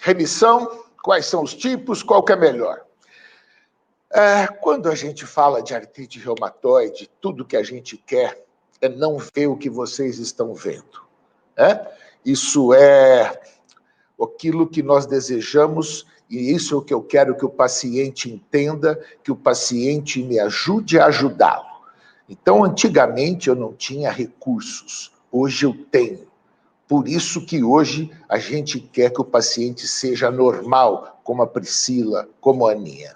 Remissão, quais são os tipos, qual que é melhor? Quando a gente fala de artrite reumatoide, tudo que a gente quer é não ver o que vocês estão vendo. Isso é aquilo que nós desejamos, e isso é o que eu quero que o paciente entenda, que o paciente me ajude a ajudá-lo. Então, antigamente eu não tinha recursos, hoje eu tenho. Por isso que hoje a gente quer que o paciente seja normal, como a Priscila, como a Aninha.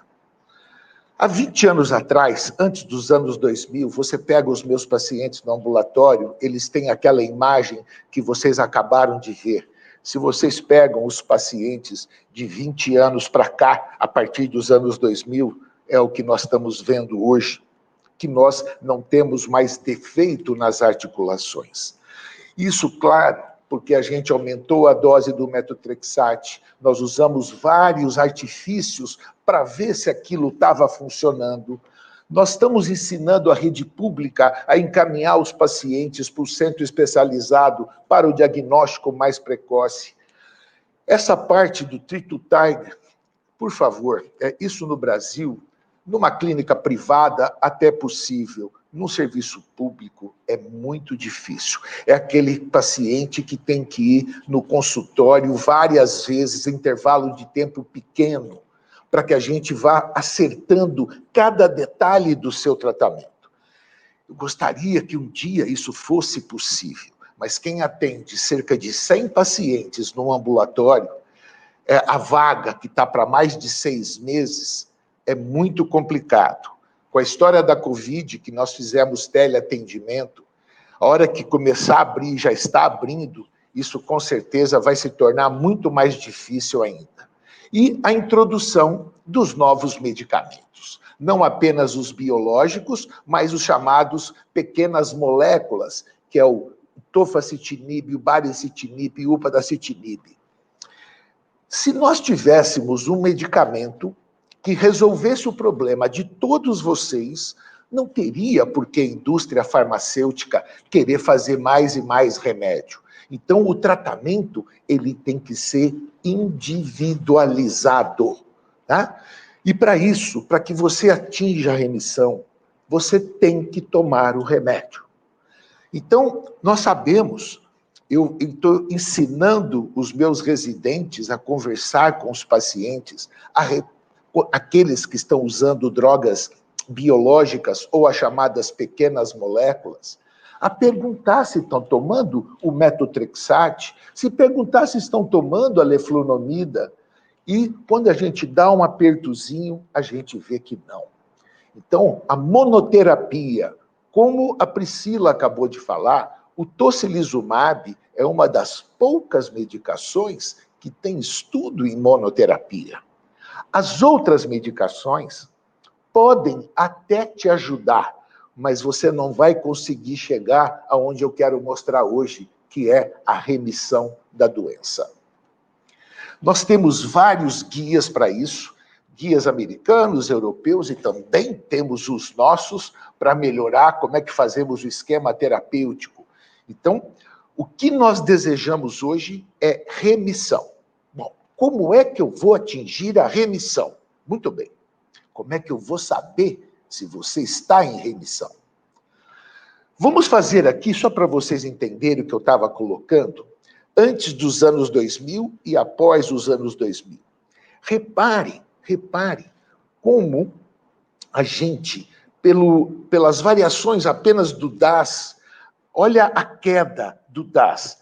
Há 20 anos atrás, antes dos anos 2000, você pega os meus pacientes no ambulatório, eles têm aquela imagem que vocês acabaram de ver. Se vocês pegam os pacientes de 20 anos para cá, a partir dos anos 2000, é o que nós estamos vendo hoje, que nós não temos mais defeito nas articulações. Isso, claro, porque a gente aumentou a dose do metotrexate, nós usamos vários artifícios para ver se aquilo estava funcionando. Nós estamos ensinando a rede pública a encaminhar os pacientes para o centro especializado para o diagnóstico mais precoce. Essa parte do Treat to Tiger, por favor, isso no Brasil, numa clínica privada até possível, no serviço público é muito difícil. É aquele paciente que tem que ir no consultório várias vezes, intervalo de tempo pequeno, para que a gente vá acertando cada detalhe do seu tratamento. Eu gostaria que um dia isso fosse possível, mas quem atende cerca de 100 pacientes no ambulatório, a vaga que está para mais de 6 meses, é muito complicado. Com a história da Covid, que nós fizemos teleatendimento, a hora que começar a abrir, já está abrindo, isso com certeza vai se tornar muito mais difícil ainda. E a introdução dos novos medicamentos. Não apenas os biológicos, mas os chamados pequenas moléculas, que é o tofacitinib, o baricitinib e o upadacitinib. Se nós tivéssemos um medicamento que resolvesse o problema de todos vocês, não teria por que a indústria farmacêutica querer fazer mais e mais remédio. Então, o tratamento ele tem que ser individualizado. Tá? E para isso, para que você atinja a remissão, você tem que tomar o remédio. Então, nós sabemos, eu estou ensinando os meus residentes a conversar com os pacientes, aqueles que estão usando drogas biológicas ou as chamadas pequenas moléculas, a perguntar se estão tomando o metotrexate, se perguntar se estão tomando a leflunomida, e quando a gente dá um apertozinho, a gente vê que não. Então, a monoterapia, como a Priscila acabou de falar, o tocilizumab é uma das poucas medicações que tem estudo em monoterapia. As outras medicações podem até te ajudar, mas você não vai conseguir chegar aonde eu quero mostrar hoje, que é a remissão da doença. Nós temos vários guias para isso, guias americanos, europeus, e também temos os nossos para melhorar como é que fazemos o esquema terapêutico. Então, o que nós desejamos hoje é remissão. Bom, como é que eu vou atingir a remissão? Muito bem. Como é que eu vou saber se você está em remissão? Vamos fazer aqui, só para vocês entenderem o que eu estava colocando, antes dos anos 2000 e após os anos 2000. Reparem como a gente, pelas variações apenas do DAS, olha a queda do DAS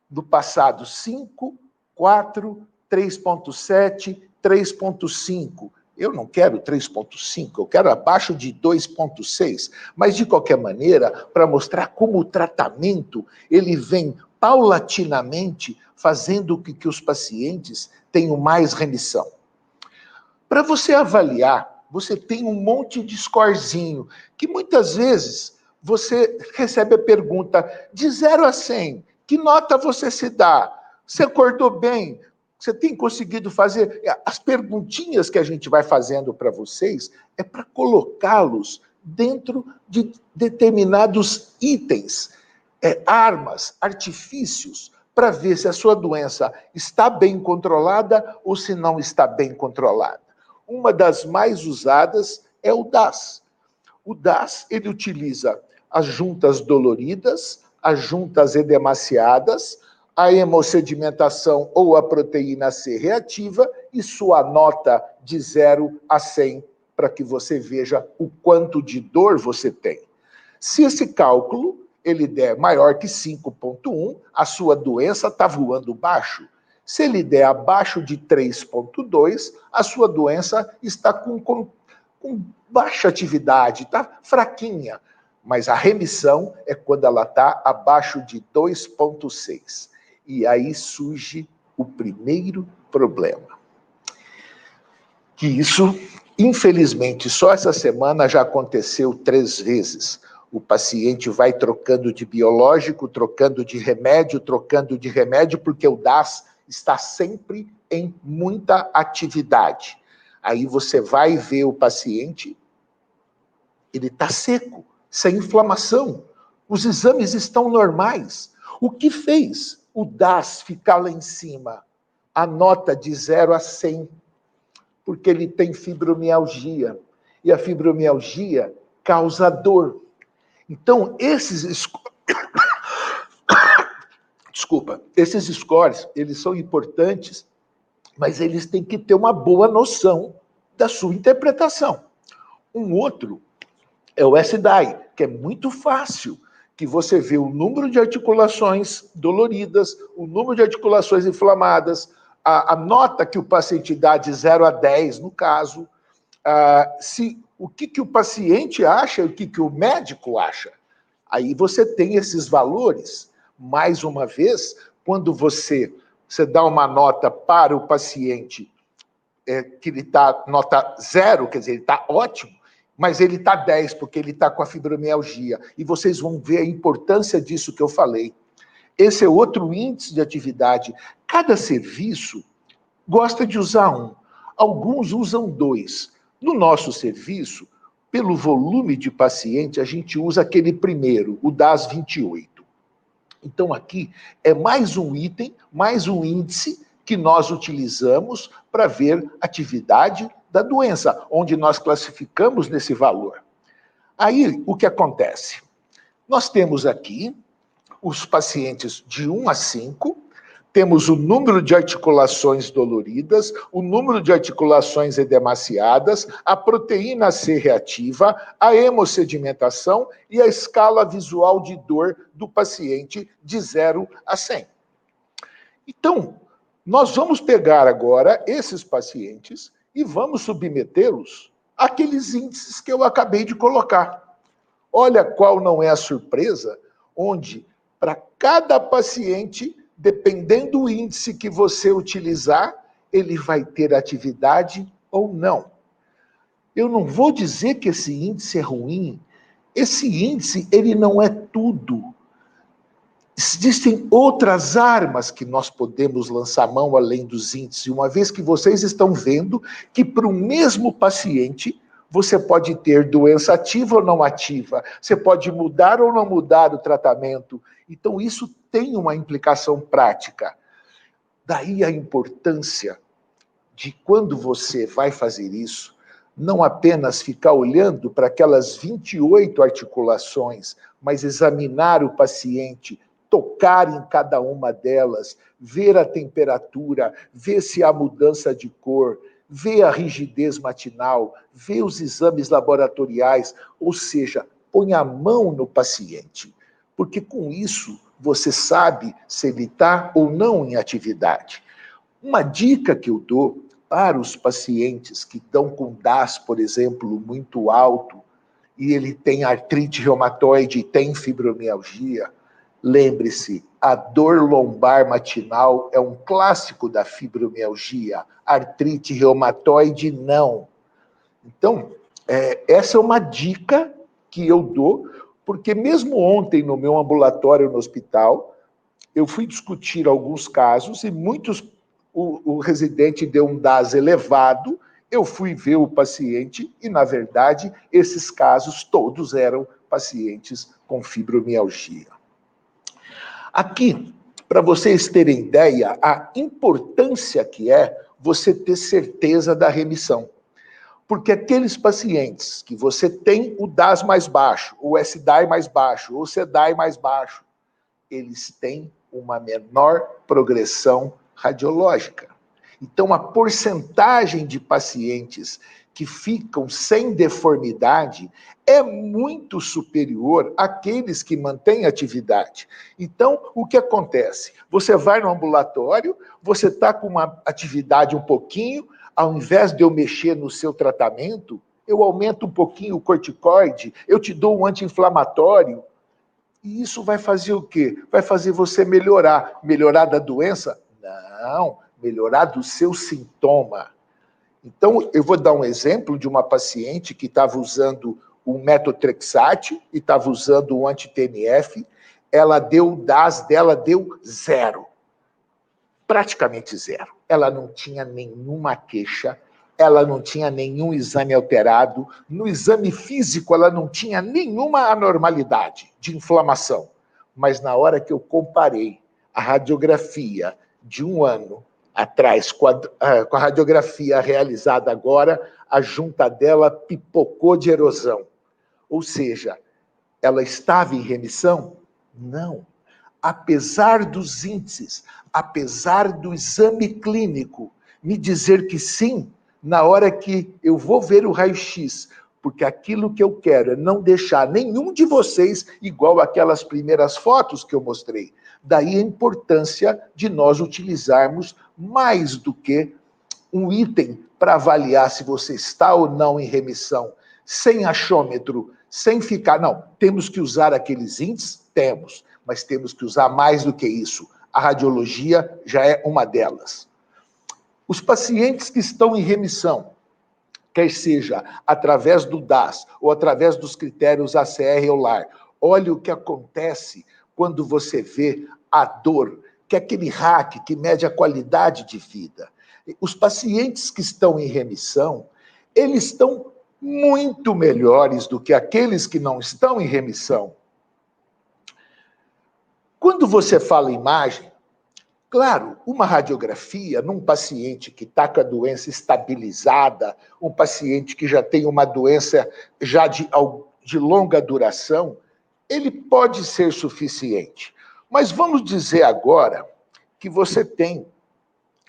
do passado, 5, 4, 3.7, 3.5. Eu não quero 3.5, eu quero abaixo de 2.6. Mas, de qualquer maneira, para mostrar como o tratamento ele vem paulatinamente fazendo com que os pacientes tenham mais remissão. Para você avaliar, você tem um monte de scorezinho, que muitas vezes você recebe a pergunta, de 0 a 100, que nota você se dá? Você acordou bem? Você tem conseguido fazer? As perguntinhas que a gente vai fazendo para vocês é para colocá-los dentro de determinados itens, armas, artifícios, para ver se a sua doença está bem controlada ou se não está bem controlada. Uma das mais usadas é o DAS. O DAS, ele utiliza as juntas doloridas, as juntas edemaciadas, a hemossedimentação ou a proteína C reativa e sua nota de 0 a 100, para que você veja o quanto de dor você tem. Se esse cálculo ele der maior que 5,1, a sua doença está voando baixo. Se ele der abaixo de 3,2, a sua doença está com baixa atividade, está fraquinha. Mas a remissão é quando ela está abaixo de 2,6. E aí surge o primeiro problema. Que isso, infelizmente, só essa semana já aconteceu 3 vezes. O paciente vai trocando de biológico, trocando de remédio, porque o DAS está sempre em muita atividade. Aí você vai ver o paciente, ele está seco, sem inflamação. Os exames estão normais. O que fez o DAS ficar lá em cima? A nota de 0 a 100, porque ele tem fibromialgia. E a fibromialgia causa dor. Então, esses scores, eles são importantes, mas eles têm que ter uma boa noção da sua interpretação. Um outro é o SDAI, que é muito fácil, que você vê o número de articulações doloridas, o número de articulações inflamadas, a nota que o paciente dá de 0 a 10, no caso, o que o paciente acha e o que o médico acha. Aí você tem esses valores. Mais uma vez, quando você dá uma nota para o paciente que ele está nota 0, quer dizer, ele está ótimo, mas ele está 10 porque ele está com a fibromialgia. E vocês vão ver a importância disso que eu falei. Esse é outro índice de atividade. Cada serviço gosta de usar um. Alguns usam 2. No nosso serviço, pelo volume de paciente, a gente usa aquele primeiro, o DAS 28. Então, aqui é mais um item, mais um índice que nós utilizamos para ver atividade da doença, onde nós classificamos nesse valor. Aí, o que acontece? Nós temos aqui os pacientes de 1 a 5, temos o número de articulações doloridas, o número de articulações edemaciadas, a proteína C reativa, a hemossedimentação e a escala visual de dor do paciente de 0 a 100. Então, nós vamos pegar agora esses pacientes e vamos submetê-los àqueles índices que eu acabei de colocar. Olha qual não é a surpresa, onde para cada paciente, dependendo do índice que você utilizar, ele vai ter atividade ou não. Eu não vou dizer que esse índice é ruim. Esse índice, ele não é tudo. Existem outras armas que nós podemos lançar mão além dos índices, uma vez que vocês estão vendo que para o mesmo paciente, você pode ter doença ativa ou não ativa, você pode mudar ou não mudar o tratamento. Então, isso tem uma implicação prática. Daí a importância de, quando você vai fazer isso, não apenas ficar olhando para aquelas 28 articulações, mas examinar o paciente, tocar em cada uma delas, ver a temperatura, ver se há mudança de cor, ver a rigidez matinal, ver os exames laboratoriais, ou seja, põe a mão no paciente, porque com isso você sabe se ele está ou não em atividade. Uma dica que eu dou para os pacientes que estão com DAS, por exemplo, muito alto, e ele tem artrite reumatoide e tem fibromialgia, lembre-se, a dor lombar matinal é um clássico da fibromialgia, artrite reumatoide não. Então, essa é uma dica que eu dou, porque mesmo ontem no meu ambulatório no hospital, eu fui discutir alguns casos e muitos, o residente deu um DAS elevado, eu fui ver o paciente e, na verdade, esses casos todos eram pacientes com fibromialgia. Aqui, Para vocês terem ideia, a importância que é você ter certeza da remissão. Porque aqueles pacientes que você tem o DAS mais baixo, o SDAI mais baixo, o CDAI mais baixo, eles têm uma menor progressão radiológica. Então, a porcentagem de pacientes que ficam sem deformidade é muito superior àqueles que mantêm atividade. Então, o que acontece? Você vai no ambulatório, você está com uma atividade um pouquinho, ao invés de eu mexer no seu tratamento, eu aumento um pouquinho o corticoide, eu te dou um anti-inflamatório, e isso vai fazer o quê? Vai fazer você melhorar. Melhorar da doença? Não, melhorar do seu sintoma. Então, eu vou dar um exemplo de uma paciente que estava usando o metotrexate e estava usando o anti-TNF. Ela deu, o DAS dela deu 0. Praticamente 0. Ela não tinha nenhuma queixa, ela não tinha nenhum exame alterado, no exame físico ela não tinha nenhuma anormalidade de inflamação. Mas na hora que eu comparei a radiografia de um ano atrás com a radiografia realizada agora, a junta dela pipocou de erosão. Ou seja, ela estava em remissão? Não. Apesar dos índices, apesar do exame clínico me dizer que sim, na hora que eu vou ver o raio-x, porque aquilo que eu quero é não deixar nenhum de vocês igual aquelas primeiras fotos que eu mostrei. Daí a importância de nós utilizarmos mais do que um item para avaliar se você está ou não em remissão, sem achômetro, sem ficar... Não, temos que usar aqueles índices? Temos, mas temos que usar mais do que isso. A radiologia já é uma delas. Os pacientes que estão em remissão, quer seja através do DAS ou através dos critérios ACR ou LAR, olha o que acontece quando você vê a dor, que é aquele RAC que mede a qualidade de vida. Os pacientes que estão em remissão, eles estão muito melhores do que aqueles que não estão em remissão. Quando você fala imagem, claro, uma radiografia num paciente que está com a doença estabilizada, um paciente que já tem uma doença já de longa duração, ele pode ser suficiente. Mas vamos dizer agora que você tem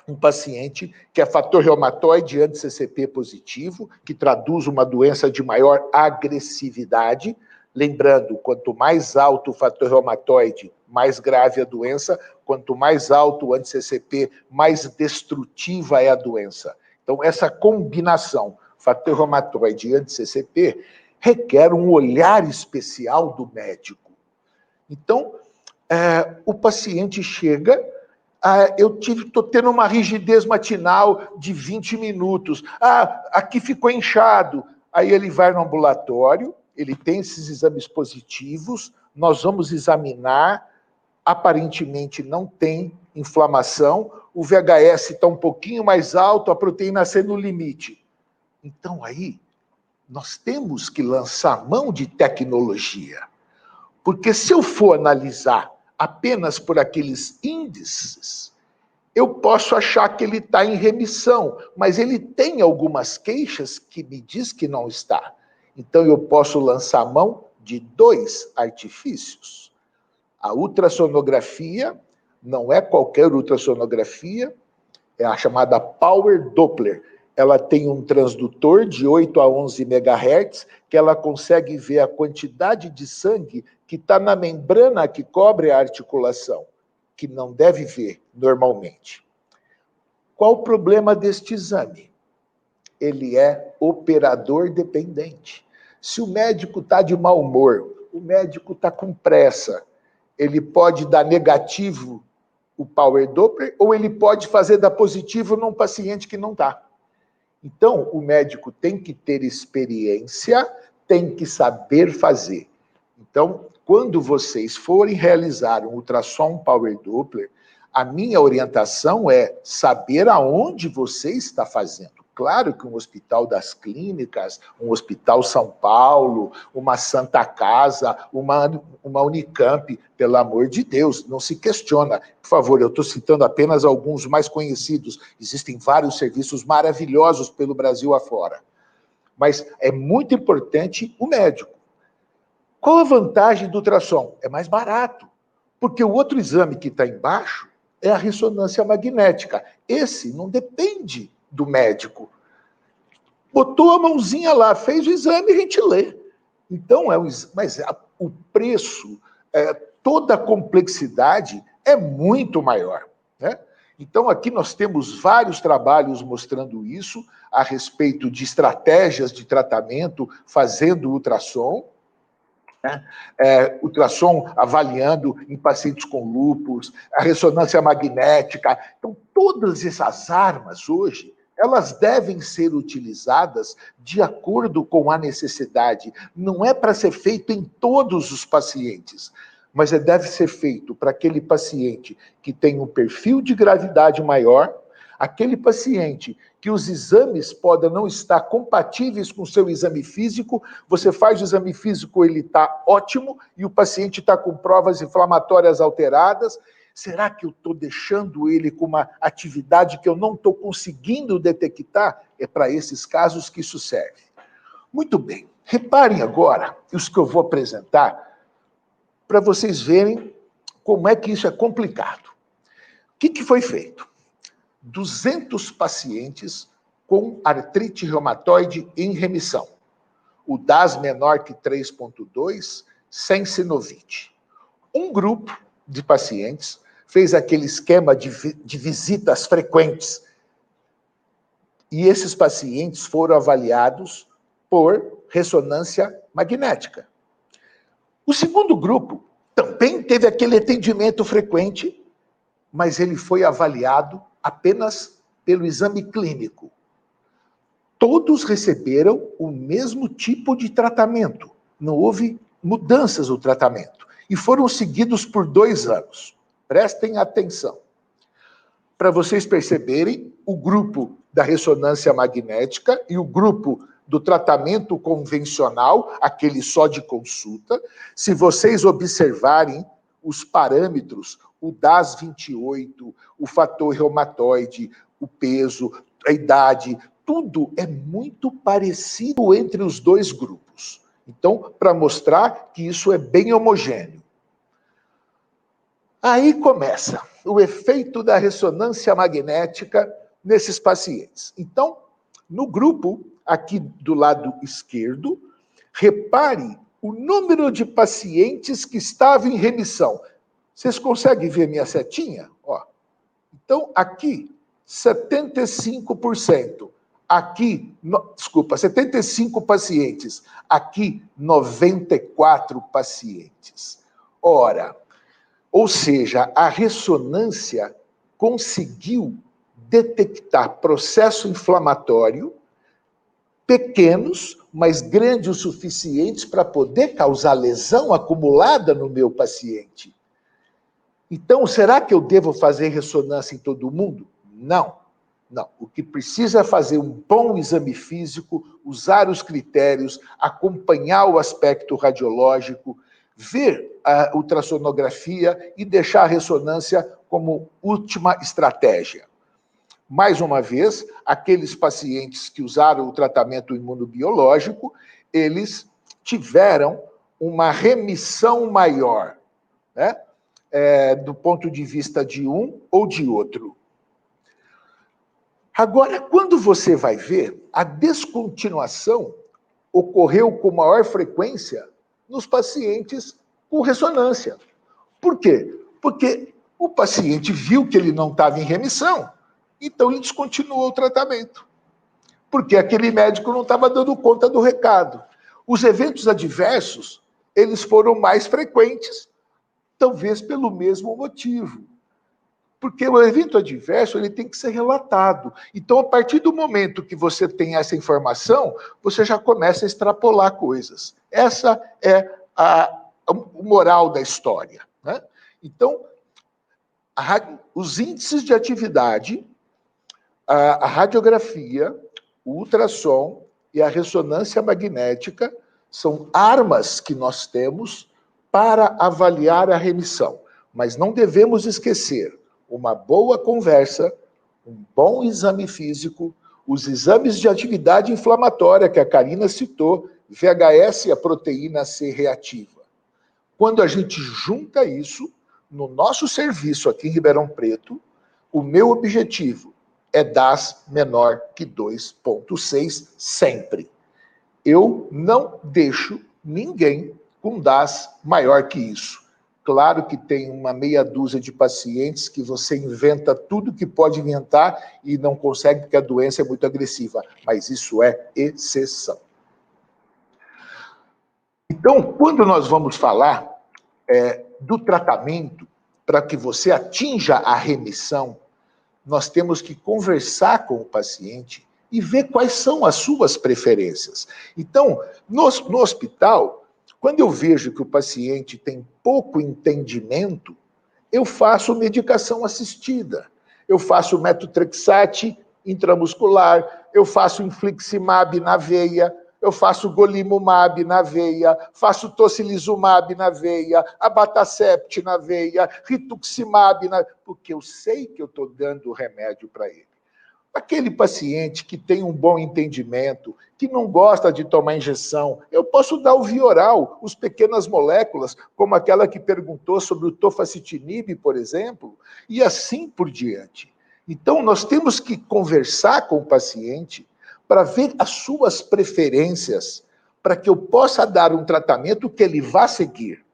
um paciente que é fator reumatoide anti-CCP positivo, que traduz uma doença de maior agressividade. Lembrando, quanto mais alto o fator reumatoide, mais grave a doença. Quanto mais alto o anti-CCP, mais destrutiva é a doença. Então, essa combinação, fator reumatoide e anti-CCP, requer um olhar especial do médico. Então, o paciente chega... eu estou tendo uma rigidez matinal de 20 minutos. Aqui ficou inchado. Aí ele vai no ambulatório, ele tem esses exames positivos, nós vamos examinar, aparentemente não tem inflamação, o VHS está um pouquinho mais alto, a proteína C no limite. Então aí, nós temos que lançar mão de tecnologia. Porque se eu for analisar apenas por aqueles índices, eu posso achar que ele está em remissão, mas ele tem algumas queixas que me diz que não está. Então, eu posso lançar mão de 2 artifícios. A ultrassonografia, não é qualquer ultrassonografia, é a chamada Power Doppler. Ela tem um transdutor de 8 a 11 MHz, que ela consegue ver a quantidade de sangue que está na membrana que cobre a articulação, que não deve ver normalmente. Qual o problema deste exame? Ele é operador dependente. Se o médico está de mau humor, o médico está com pressa, ele pode dar negativo o Power Doppler, ou ele pode fazer dar positivo num paciente que não está. Então, o médico tem que ter experiência, tem que saber fazer. Então, quando vocês forem realizar um ultrassom Power Doppler, a minha orientação é saber aonde você está fazendo. Claro que um hospital das clínicas, um hospital São Paulo, uma Santa Casa, uma Unicamp, pelo amor de Deus, não se questiona. Por favor, eu estou citando apenas alguns mais conhecidos. Existem vários serviços maravilhosos pelo Brasil afora. Mas é muito importante o médico. Qual a vantagem do ultrassom? É mais barato, porque o outro exame que está embaixo é a ressonância magnética. Esse não depende do médico. Botou a mãozinha lá, fez o exame e a gente lê. Então, o preço, toda a complexidade é muito maior, né? Então, aqui nós temos vários trabalhos mostrando isso, a respeito de estratégias de tratamento fazendo ultrassom, né? Ultrassom avaliando em pacientes com lúpus, a ressonância magnética. Então, todas essas armas hoje, elas devem ser utilizadas de acordo com a necessidade. Não é para ser feito em todos os pacientes, mas deve ser feito para aquele paciente que tem um perfil de gravidade maior, aquele paciente que os exames podem não estar compatíveis com o seu exame físico, você faz o exame físico, ele está ótimo, e o paciente está com provas inflamatórias alteradas. Será que eu estou deixando ele com uma atividade que eu não estou conseguindo detectar? É para esses casos que isso serve. Muito bem. Reparem agora os que eu vou apresentar para vocês verem como é que isso é complicado. O que foi feito? 200 pacientes com artrite reumatoide em remissão. O DAS menor que 3,2, sem sinovite. Um grupo de pacientes fez aquele esquema de visitas frequentes. E esses pacientes foram avaliados por ressonância magnética. O segundo grupo também teve aquele atendimento frequente, mas ele foi avaliado apenas pelo exame clínico. Todos receberam o mesmo tipo de tratamento. Não houve mudanças no tratamento. E foram seguidos por 2 anos. Prestem atenção. Para vocês perceberem, o grupo da ressonância magnética e o grupo do tratamento convencional, aquele só de consulta, se vocês observarem os parâmetros, o DAS 28, o fator reumatoide, o peso, a idade, tudo é muito parecido entre os 2 grupos. Então, para mostrar que isso é bem homogêneo. Aí começa o efeito da ressonância magnética nesses pacientes. Então, no grupo, aqui do lado esquerdo, repare o número de pacientes que estavam em remissão. Vocês conseguem ver minha setinha? Ó. Então, aqui, 75%. Aqui, 75 pacientes. Aqui, 94 pacientes. Ora, ou seja, a ressonância conseguiu detectar processo inflamatório pequenos, mas grandes o suficientes para poder causar lesão acumulada no meu paciente. Então, será que eu devo fazer ressonância em todo mundo? Não. Não. O que precisa é fazer um bom exame físico, usar os critérios, acompanhar o aspecto radiológico, ver a ultrassonografia e deixar a ressonância como última estratégia. Mais uma vez, aqueles pacientes que usaram o tratamento imunobiológico, eles tiveram uma remissão maior, né? Do ponto de vista de um ou de outro. Agora, quando você vai ver, a descontinuação ocorreu com maior frequência nos pacientes com ressonância. Por quê? Porque o paciente viu que ele não estava em remissão, então ele descontinuou o tratamento. Porque aquele médico não estava dando conta do recado. Os eventos adversos, eles foram mais frequentes, talvez pelo mesmo motivo. Porque o evento adverso, ele tem que ser relatado. Então, a partir do momento que você tem essa informação, você já começa a extrapolar coisas. Essa é o moral da história, né? Então, os índices de atividade, a radiografia, O ultrassom e a ressonância magnética são armas que nós temos para avaliar a remissão. Mas não devemos esquecer uma boa conversa, um bom exame físico, os exames de atividade inflamatória que a Karina citou, VHS e a proteína C reativa. Quando a gente junta isso, no nosso serviço aqui em Ribeirão Preto, o meu objetivo é DAS menor que 2,6 sempre. Eu não deixo ninguém com DAS maior que isso. Claro que tem uma meia dúzia de pacientes que você inventa tudo que pode inventar e não consegue porque a doença é muito agressiva, mas isso é exceção. Então, quando nós vamos falar do tratamento para que você atinja a remissão, nós temos que conversar com o paciente e ver quais são as suas preferências. Então, no hospital, quando eu vejo que o paciente tem pouco entendimento, eu faço medicação assistida. Eu faço metotrexate intramuscular, eu faço infliximab na veia, eu faço golimumab na veia, faço tocilizumab na veia, abatacept na veia, rituximab porque eu sei que eu estou dando o remédio para ele. Aquele paciente que tem um bom entendimento, que não gosta de tomar injeção, eu posso dar o via oral, as pequenas moléculas, como aquela que perguntou sobre o tofacitinib, por exemplo, e assim por diante. Então, nós temos que conversar com o paciente para ver as suas preferências, para que eu possa dar um tratamento que ele vá seguir.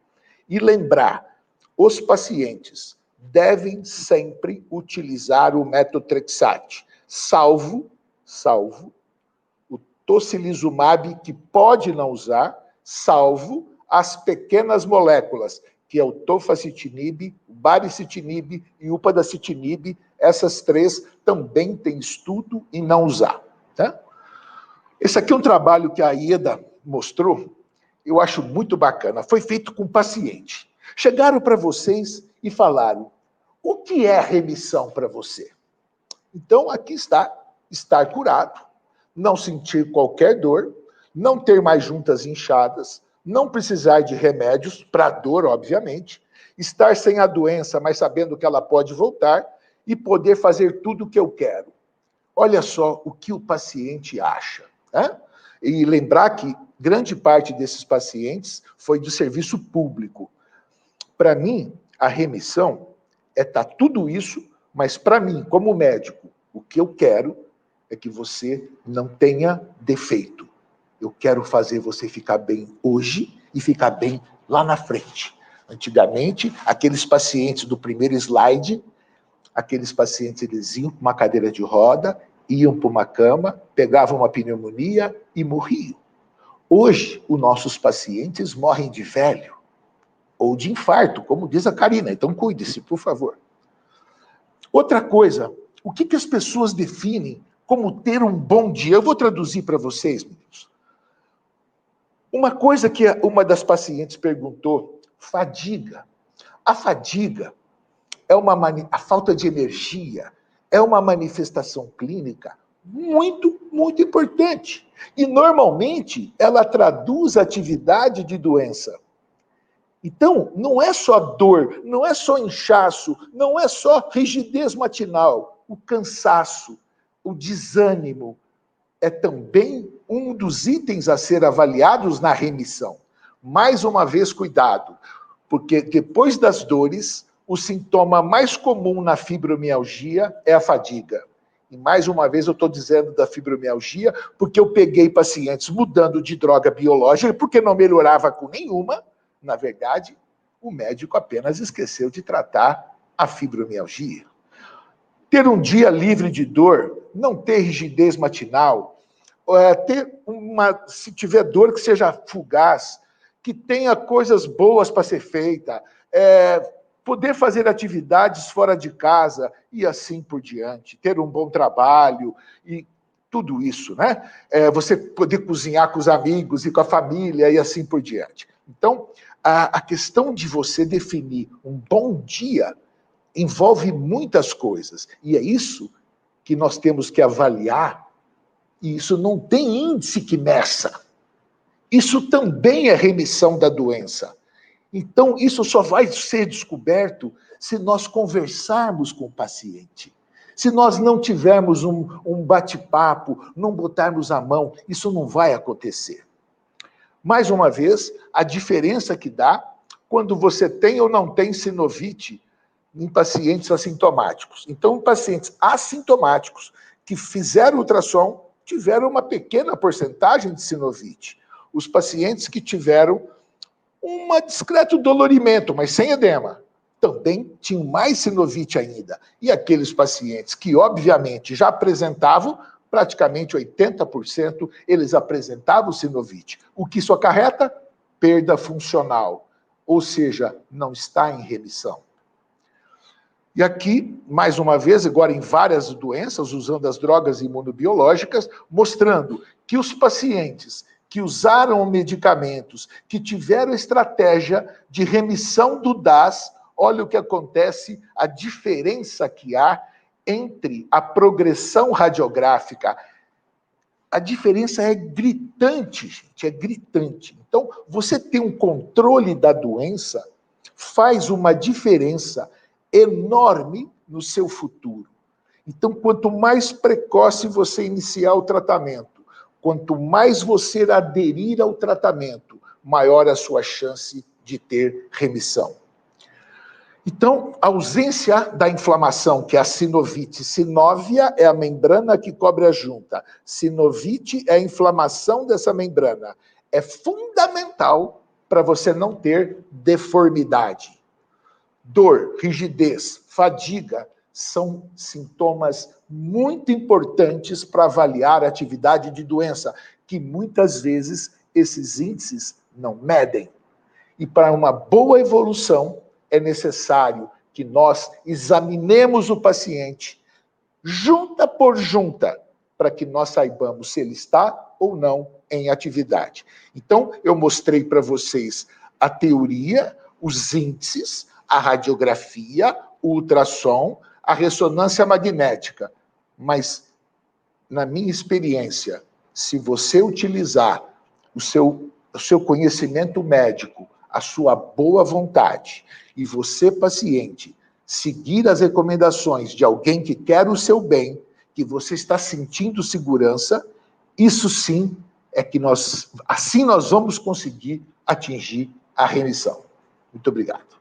E lembrar, os pacientes devem sempre utilizar o metotrexate, salvo o tocilizumab, que pode não usar, salvo as pequenas moléculas, que é o tofacitinib, o baricitinib e o upadacitinib. Essas três também têm estudo em não usar. Tá? Esse aqui é um trabalho que a Ieda mostrou, eu acho muito bacana. Foi feito com paciente. Chegaram para vocês e falaram, o que é remissão para você? Então, aqui está, estar curado, não sentir qualquer dor, não ter mais juntas inchadas, não precisar de remédios, para dor, obviamente, estar sem a doença, mas sabendo que ela pode voltar, e poder fazer tudo o que eu quero. Olha só o que o paciente acha. Né? E lembrar que grande parte desses pacientes foi do serviço público. Para mim, a remissão é estar tudo isso, mas para mim, como médico, o que eu quero é que você não tenha defeito. Eu quero fazer você ficar bem hoje e ficar bem lá na frente. Antigamente, aqueles pacientes do primeiro slide, aqueles pacientes, eles iam para uma cadeira de roda, iam para uma cama, pegavam uma pneumonia e morriam. Hoje, os nossos pacientes morrem de velho ou de infarto, como diz a Karina. Então, cuide-se, por favor. Outra coisa, o que as pessoas definem como ter um bom dia? Eu vou traduzir para vocês, meninos. Uma coisa que uma das pacientes perguntou, fadiga. A fadiga é a falta de energia, é uma manifestação clínica muito, muito importante. E, normalmente, ela traduz a atividade de doença. Então, não é só dor, não é só inchaço, não é só rigidez matinal. O cansaço, o desânimo, é também um dos itens a ser avaliados na remissão. Mais uma vez, cuidado, porque depois das dores, o sintoma mais comum na fibromialgia é a fadiga. E mais uma vez eu estou dizendo da fibromialgia, porque eu peguei pacientes mudando de droga biológica, porque não melhorava com nenhuma. Na verdade, o médico apenas esqueceu de tratar a fibromialgia. Ter um dia livre de dor, não ter rigidez matinal, se tiver dor que seja fugaz, que tenha coisas boas para ser feita, poder fazer atividades fora de casa e assim por diante, ter um bom trabalho e tudo isso, né? Você poder cozinhar com os amigos e com a família e assim por diante. Então, a questão de você definir um bom dia envolve muitas coisas, e é isso que nós temos que avaliar E isso não tem índice que meça. Isso também é remissão da doença. Então, isso só vai ser descoberto se nós conversarmos com o paciente. Se nós não tivermos um bate-papo, não botarmos a mão, isso não vai acontecer. Mais uma vez, a diferença que dá quando você tem ou não tem sinovite em pacientes assintomáticos. Então, pacientes assintomáticos que fizeram ultrassom tiveram uma pequena porcentagem de sinovite. Os pacientes que tiveram um discreto dolorimento, mas sem edema, também tinham mais sinovite ainda. E aqueles pacientes que, obviamente, já apresentavam, praticamente 80%, eles apresentavam sinovite. O que isso acarreta? Perda funcional, ou seja, não está em remissão. E aqui, mais uma vez, agora em várias doenças, usando as drogas imunobiológicas, mostrando que os pacientes que usaram medicamentos, que tiveram estratégia de remissão do DAS, olha o que acontece, a diferença que há entre a progressão radiográfica. A diferença é gritante, gente, é gritante. Então, você ter um controle da doença faz uma diferença enorme no seu futuro. Então, quanto mais precoce você iniciar o tratamento, quanto mais você aderir ao tratamento, maior a sua chance de ter remissão. Então, a ausência da inflamação, que é a sinovite. Sinovia é a membrana que cobre a junta. Sinovite é a inflamação dessa membrana. É fundamental para você não ter deformidade. Dor, rigidez, fadiga são sintomas muito importantes para avaliar a atividade de doença, que muitas vezes esses índices não medem. E para uma boa evolução, é necessário que nós examinemos o paciente, junta por junta, para que nós saibamos se ele está ou não em atividade. Então, eu mostrei para vocês a teoria, os índices, a radiografia, o ultrassom, a ressonância magnética. Mas, na minha experiência, se você utilizar o seu conhecimento médico, a sua boa vontade, e você, paciente, seguir as recomendações de alguém que quer o seu bem, que você está sentindo segurança, isso sim é que assim nós vamos conseguir atingir a remissão. Muito obrigado.